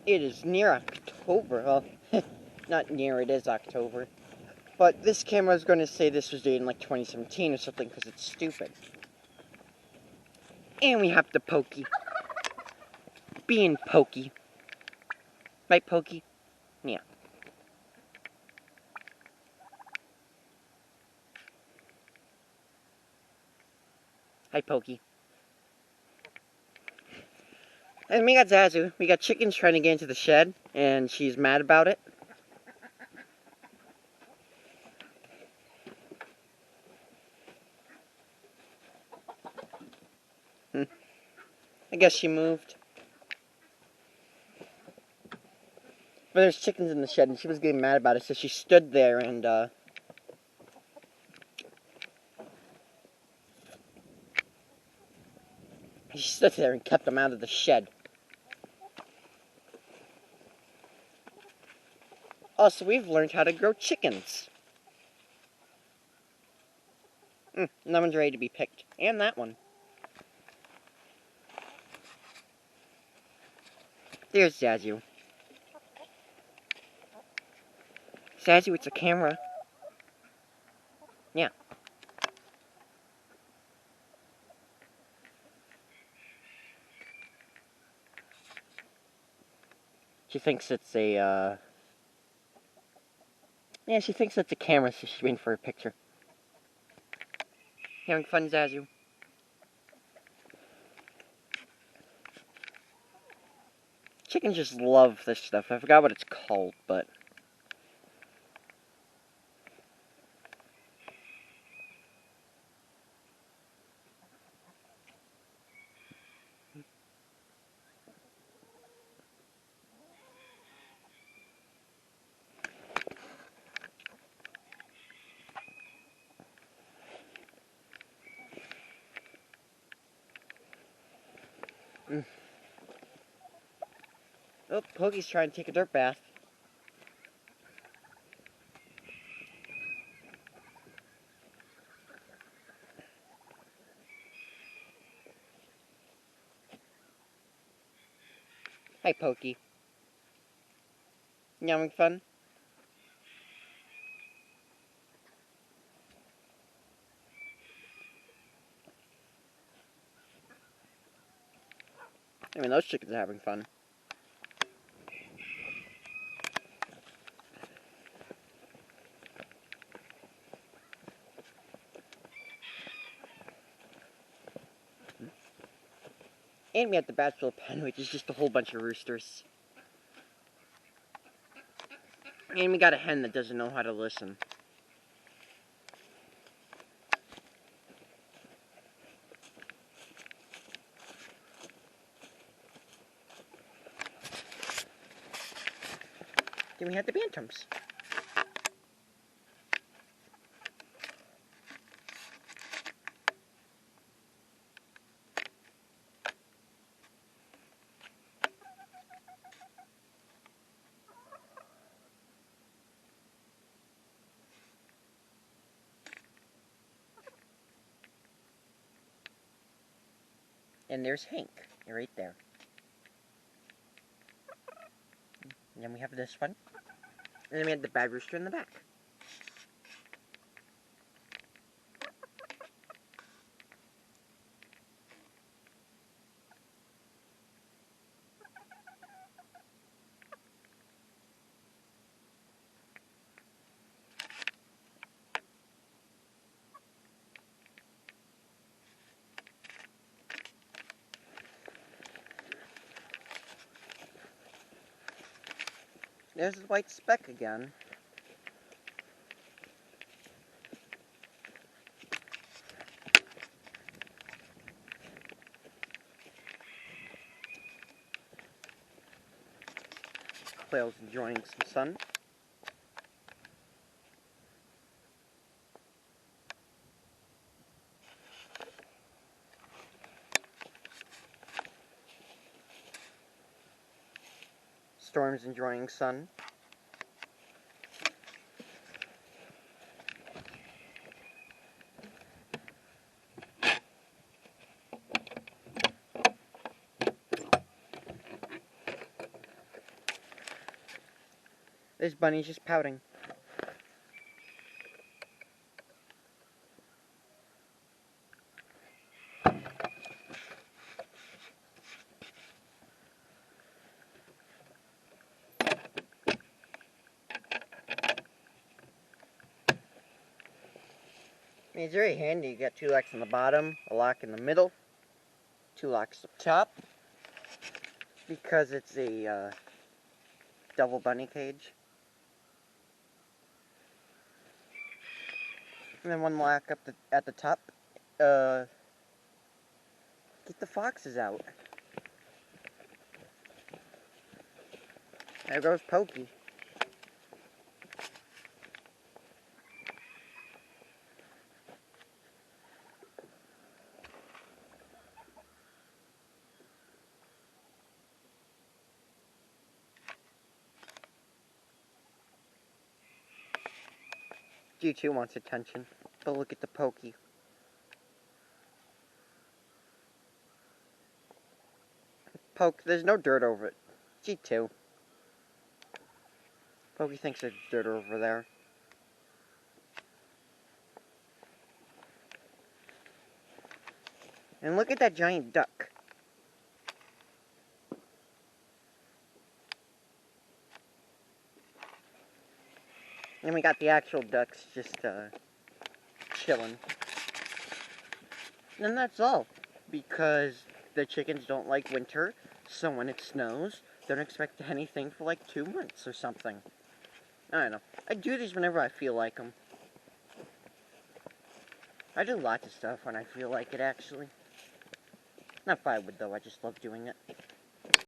It is near October. Well, not near, it is October. But this camera is going to say this was dated in like 2017 or something because it's stupid. And we have the Pokie. Being Pokie. Right, Pokie? Yeah. Hi, Pokie. And we got Zazu. We got chickens trying to get into the shed, and she's mad about it. I guess she moved. But there's chickens in the shed, and she was getting mad about it, so she stood there and, she stood there and kept them out of the shed. Also, we've learned how to grow chickens. That one's ready to be picked. And that one. There's Zazu. Zazu, it's a camera. Yeah. She thinks it's a, yeah, she thinks it's a camera, so she's waiting for a picture. Having fun, Zazu? Chickens just love this stuff. I forgot what it's called, but... Oh, Pokie's trying to take a dirt bath. Hi, Pokie. You having fun? I mean, those chickens are having fun. And we have the bachelor pen, which is just a whole bunch of roosters. And we got a hen that doesn't know how to listen. Then we have the bantams. And there's Hank, right there. And then we have this one. And then we have the bad rooster in the back. There's the white speck again. Quail's enjoying some sun. Storm's enjoying sun. This bunny's just pouting. I mean, it's very handy. You got 2 locks on the bottom, a lock in the middle, 2 locks up top, because it's a double bunny cage. And then 1 lock up at the top. Get the foxes out. There goes Pokie. G2 wants attention, but look at the Pokie. Poke, there's no dirt over it. G2. Pokie thinks there's dirt over there. And look at that giant duck. And we got the actual ducks just chilling. And that's all. Because the chickens don't like winter, so when it snows, they don't expect anything for like 2 months or something. I don't know. I do these whenever I feel like them. I do lots of stuff when I feel like it, actually. Not firewood, though. I just love doing it.